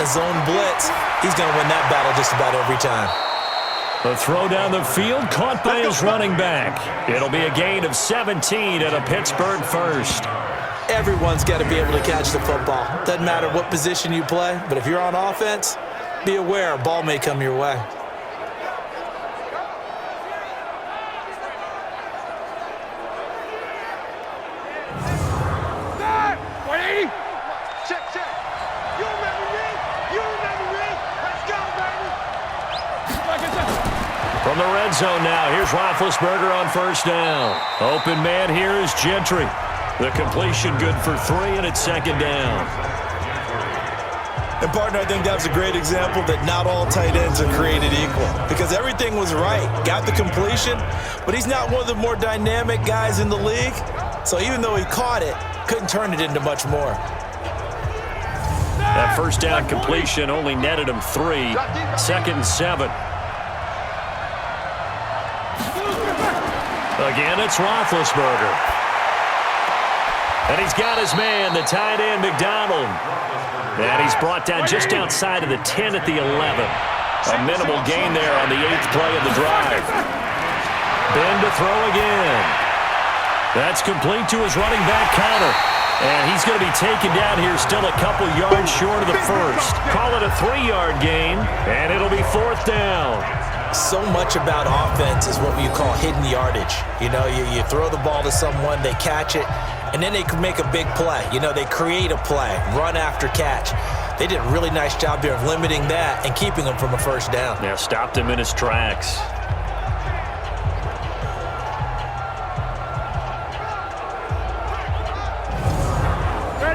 in a zone blitz, he's going to win that battle just about every time. The throw down the field caught by his running back. It'll be a gain of 17 and a Pittsburgh first. Everyone's got to be able to catch the football. Doesn't matter what position you play, but if you're on offense, be aware a ball may come your way. From the red zone now, here's Roethlisberger on first down. Open man here is Gentry. The completion good for 3, and it's second down. And, partner, I think that was a great example that not all tight ends are created equal because everything was right. Got the completion, but he's not one of the more dynamic guys in the league. So even though he caught it, couldn't turn it into much more. That first down completion only netted him 3. Second and 7. Again, it's Roethlisberger. And he's got his man, the tight end, McDonald. And he's brought down just outside of the 10 at the 11. A minimal gain there on the 8th play of the drive. Ben to throw again. That's complete to his running back, Connor. And he's going to be taken down here still a couple yards short of the first. Call it a 3-yard gain, and it'll be 4th down. So much about offense is what you call hidden yardage. You know, you throw the ball to someone, they catch it, and then they can make a big play. You know, they create a play, run after catch. They did a really nice job here of limiting that and keeping him from a first down. Yeah, stopped him in his tracks.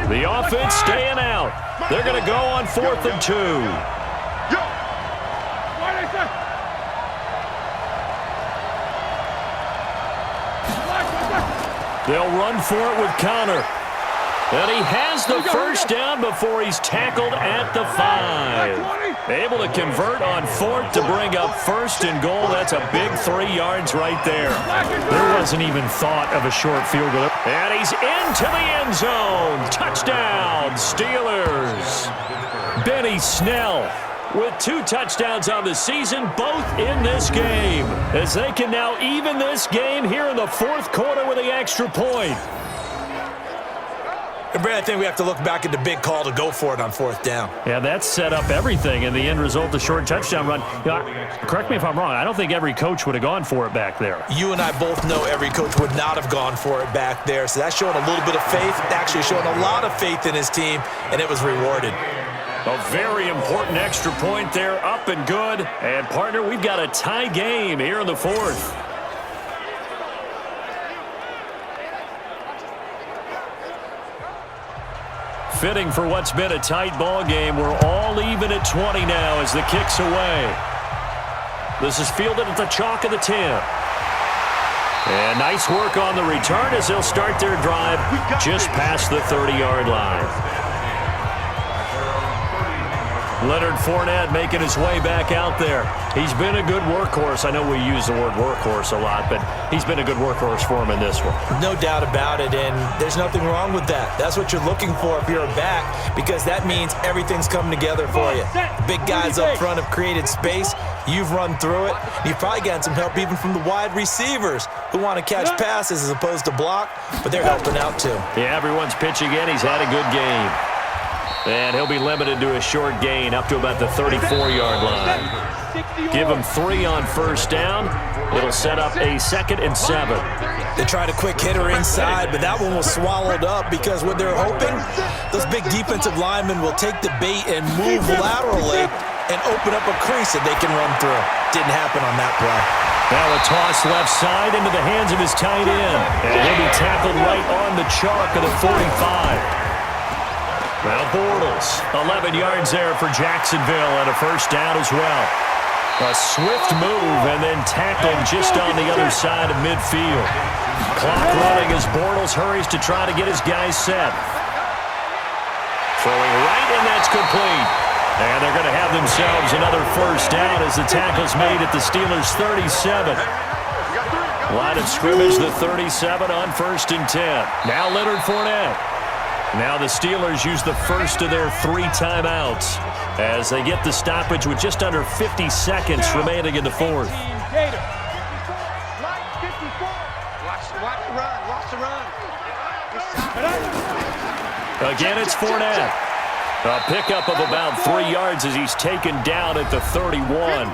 The offense staying out. They're going to go on 4th and 2. They'll run for it with Connor. And he has the first down before he's tackled at the 5. Able to convert on 4th to bring up 1st and goal. That's a big 3 yards right there. There wasn't even thought of a short field goal. And he's into the end zone. Touchdown, Steelers. Benny Snell with 2 touchdowns on the season, both in this game, as they can now even this game here in the 4th quarter with the extra point. And Brad, I think we have to look back at the big call to go for it on 4th down. Yeah, that set up everything, and the end result, the short touchdown run. You know, correct me if I'm wrong, I don't think every coach would have gone for it back there. You and I both know every coach would not have gone for it back there, so that's showing a little bit of faith, actually showing a lot of faith in his team, and it was rewarded. A very important extra point there, up and good. And, partner, we've got a tie game here in the 4th. Fitting for what's been a tight ball game. We're all even at 20 now as the kick's away. This is fielded at the chalk of the 10. And nice work on the return as they'll start their drive just past the 30-yard line. Leonard Fournette making his way back out there. He's been a good workhorse. I know we use the word workhorse a lot, but he's been a good workhorse for him in this one. No doubt about it, and there's nothing wrong with that. That's what you're looking for if you're a back, because that means everything's coming together for you. Big guys up front have created space. You've run through it. You've probably gotten some help even from the wide receivers who want to catch passes as opposed to block, but they're helping out too. Yeah, everyone's pitching in. He's had a good game. And he'll be limited to a short gain up to about the 34-yard line. Give him 3 on first down. It'll set up a 2nd and 7. They tried a quick hitter inside, but that one was swallowed up because what they're hoping, those big defensive linemen will take the bait and move laterally and open up a crease that they can run through. Didn't happen on that play. Now a toss left side into the hands of his tight end. And he'll be tackled right on the chalk of the 45. Now Bortles, 11 yards there for Jacksonville and a first down as well. A swift move and then tackled just on the other side of midfield. Clock running as Bortles hurries to try to get his guys set. Throwing right, and that's complete. And they're going to have themselves another first down as the tackle's made at the Steelers' 37. Line of scrimmage, the 37 on 1st and 10. Now Leonard Fournette. Now the Steelers use the first of their 3 timeouts as they get the stoppage with just under 50 seconds remaining in the fourth. Again, it's Fournette. A pickup of about 3 yards as he's taken down at the 31.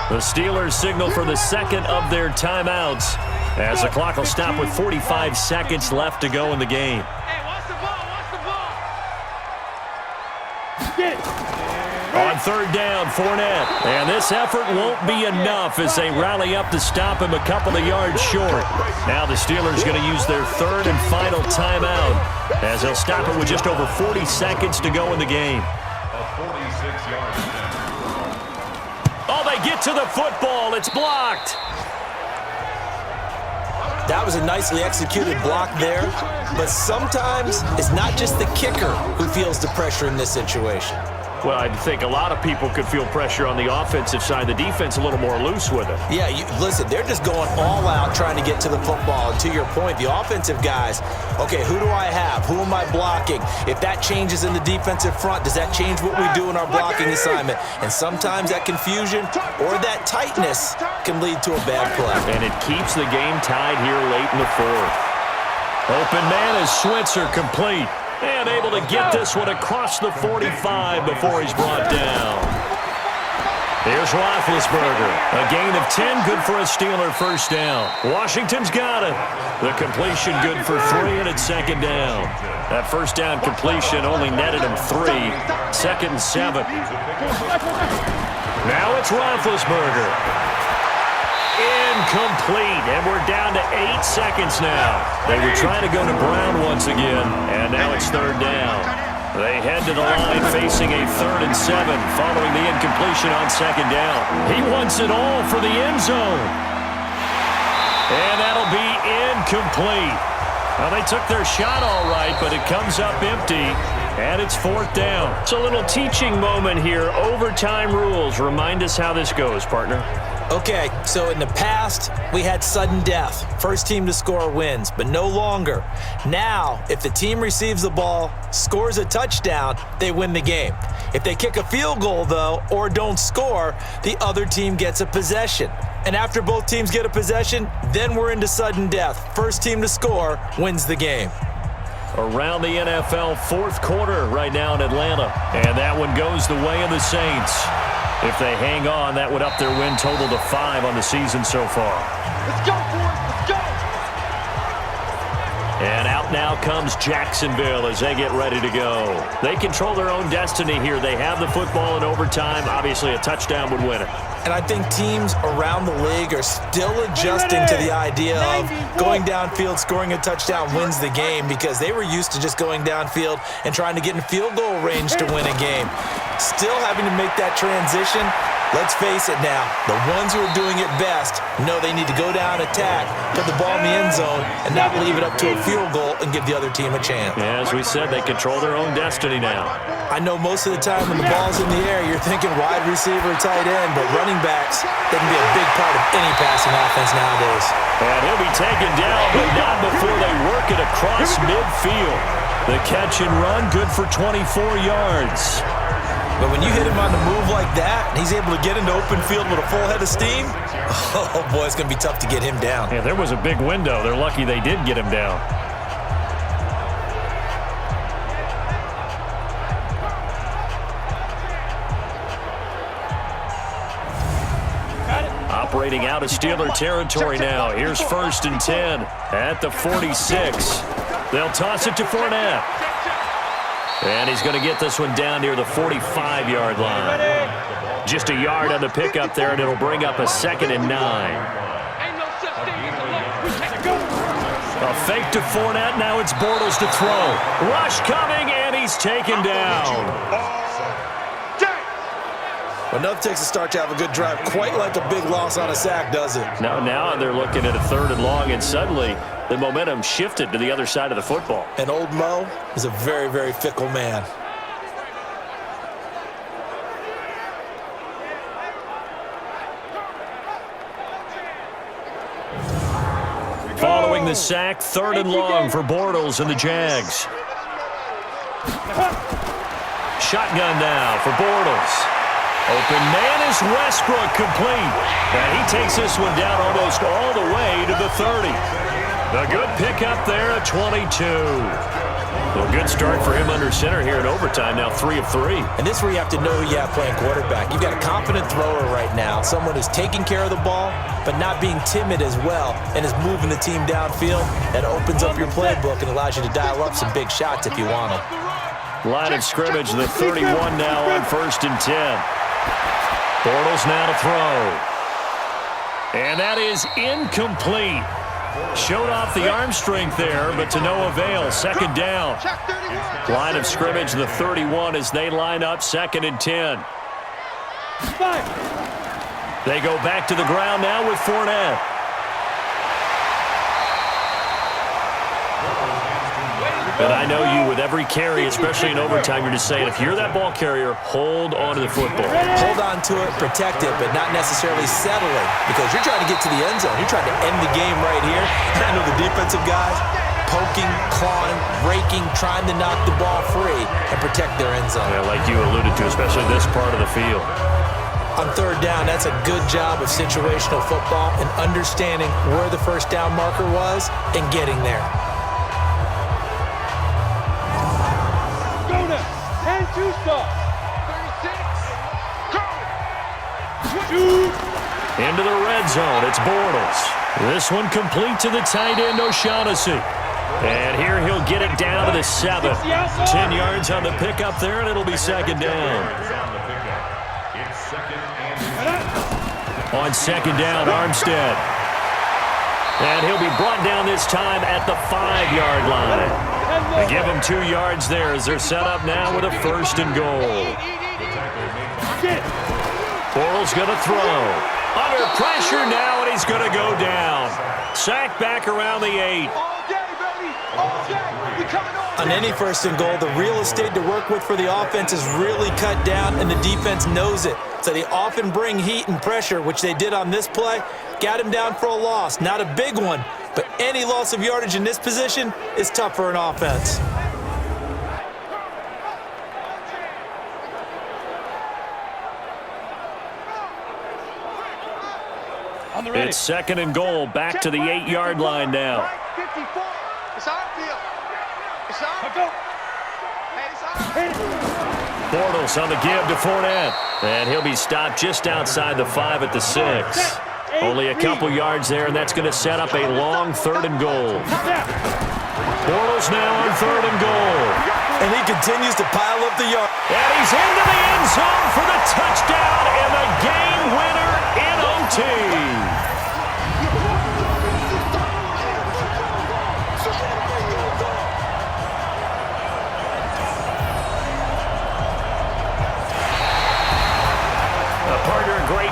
The Steelers signal for the second of their timeouts as the clock will stop with 45 seconds left to go in the game. On third down, Fournette. And this effort won't be enough as they rally up to stop him a couple of yards short. Now the Steelers going to use their third and final timeout as they'll stop it with just over 40 seconds to go in the game. Oh, they get to the football. It's blocked. That was a nicely executed block there, but sometimes it's not just the kicker who feels the pressure in this situation. Well, I think a lot of people could feel pressure on the offensive side. The defense a little more loose with it. Yeah, listen, they're just going all out trying to get to the football. And to your point, the offensive guys, okay, who do I have? Who am I blocking? If that changes in the defensive front, does that change what we do in our blocking assignment? And sometimes that confusion or that tightness can lead to a bad play. And it keeps the game tied here late in the fourth. Open man is Switzer, complete. And able to get this one across the 45 before he's brought down. Here's Roethlisberger. A gain of 10, good for a Steeler first down. Washington's got it. The completion good for 3, and it's second down. That first down completion only netted him 3. Second and 7. Now it's Roethlisberger. Incomplete, and we're down to 8 seconds now. They were trying to go to Brown once again, and now it's third down. They head to the line facing a 3rd and 7 following the incompletion on second down. He wants it all for the end zone. And that'll be incomplete. Well, they took their shot all right, but it comes up empty, and it's 4th down. It's a little teaching moment here. Overtime rules. Remind us how this goes, partner. Okay, so in the past, we had sudden death. First team to score wins, but no longer. Now, if the team receives the ball, scores a touchdown, they win the game. If they kick a field goal, though, or don't score, the other team gets a possession. And after both teams get a possession, then we're into sudden death. First team to score wins the game. Around the NFL, 4th quarter right now in Atlanta. And that one goes the way of the Saints. If they hang on, that would up their win total to 5 on the season so far. Let's go, boys. Let's go. And out now comes Jacksonville as they get ready to go. They control their own destiny here. They have the football in overtime. Obviously, a touchdown would win it. And I think teams around the league are still adjusting to the idea of going downfield, scoring a touchdown wins the game, because they were used to just going downfield and trying to get in field goal range to win a game. Still having to make that transition. Let's face it now, the ones who are doing it best know they need to go down, attack, put the ball in the end zone, and not leave it up to a field goal and give the other team a chance. Yeah, as we said, they control their own destiny now. I know most of the time when the ball's in the air, you're thinking wide receiver, tight end, but running backs, they can be a big part of any passing offense nowadays. And he'll be taken down, but not before they work it across midfield. The catch and run, good for 24 yards. But when you hit him on the move like that, and he's able to get into open field with a full head of steam, oh boy, it's going to be tough to get him down. Yeah, there was a big window. They're lucky they did get him down. Operating out of Steeler territory now. Here's 1st and 10 at the 46. They'll toss it to Fournette. And he's going to get this one down near the 45-yard line. Just a yard on the pickup there, and it'll bring up a 2nd and 9. A fake to Fournette. Now it's Bortles to throw. Rush coming, and he's taken down. Well, nothing takes a start to have a good drive, quite like a big loss on a sack, does it? Now they're looking at a 3rd and long, and suddenly the momentum shifted to the other side of the football. And old Mo is a very, very fickle man. Following the sack, 3rd and long for Bortles and the Jags. Shotgun now for Bortles. Open man is Westbrook, complete. And he takes this one down almost all the way to the 30. A good pickup there at 22. Well, good start for him under center here in overtime, now 3 of 3. And this is where you have to know who you have playing quarterback. You've got a confident thrower right now, someone who's taking care of the ball, but not being timid as well, and is moving the team downfield. That opens up your playbook and allows you to dial up some big shots if you want them. Line of scrimmage, the 31 now on 1st and 10. Bortles now to throw. And that is incomplete. Showed off the arm strength there, but to no avail. 2nd down. Line of scrimmage, the 31 as they line up 2nd and 10. They go back to the ground now with Fournette. And I know you, with every carry, especially in overtime, you're just saying, if you're that ball carrier, hold on to the football. Hold on to it, protect it, but not necessarily settling, because you're trying to get to the end zone. You're trying to end the game right here. I know the defensive guys poking, clawing, raking, trying to knock the ball free and protect their end zone. Yeah, like you alluded to, especially this part of the field. On 3rd down, that's a good job of situational football and understanding where the 1st down marker was and getting there. And 2 stop. 36. Go. Into the red zone, it's Bortles. This one complete to the tight end, O'Shaughnessy. And here he'll get it down to the 7. 10 yards on the pickup there, and it'll be 2nd down. On 2nd down, Armstead. And he'll be brought down this time at the 5-yard line. They give him 2 yards there as they're set up now with a 1st and goal. Bortles going to throw. Under pressure now, and he's going to go down. Sacked back around the 8. On any 1st and goal, the real estate to work with for the offense is really cut down, and the defense knows it. So they often bring heat and pressure, which they did on this play. Got him down for a loss. Not a big one, but any loss of yardage in this position is tough for an offense. It's 2nd and goal, back to the 8-yard line now. 54. It's our field. It's our field. Bortles on the give to Fournette. And he'll be stopped just outside the 5 at the 6. Only a couple yards there, and that's going to set up a long 3rd and goal. Bortles now on 3rd and goal. And he continues to pile up the yards. And he's into the end zone for the touchdown and the game winner in OT.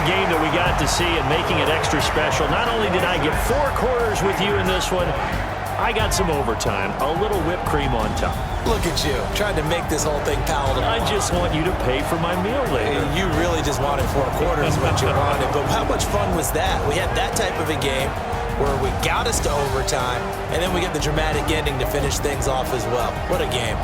Game that we got to see and making it extra special. Not only did I get 4 quarters with you in this one, I got some overtime, a little whipped cream on top. Look at you, trying to make this whole thing palatable. I just want you to pay for my meal later. You really just wanted 4 quarters what you wanted, but how much fun was that? We had that type of a game where we got us to overtime, and then we get the dramatic ending to finish things off as well. What a game.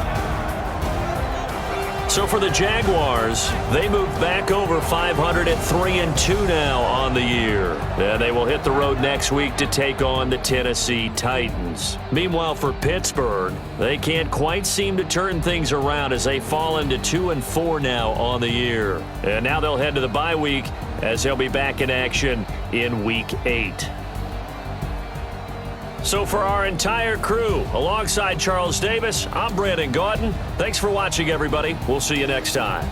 So for the Jaguars, they move back over 500 at 3-2 now on the year. And they will hit the road next week to take on the Tennessee Titans. Meanwhile, for Pittsburgh, they can't quite seem to turn things around as they fall into 2-4 now on the year. And now they'll head to the bye week as they'll be back in action in Week 8. So for our entire crew, alongside Charles Davis, I'm Brandon Gaudin. Thanks for watching, everybody. We'll see you next time.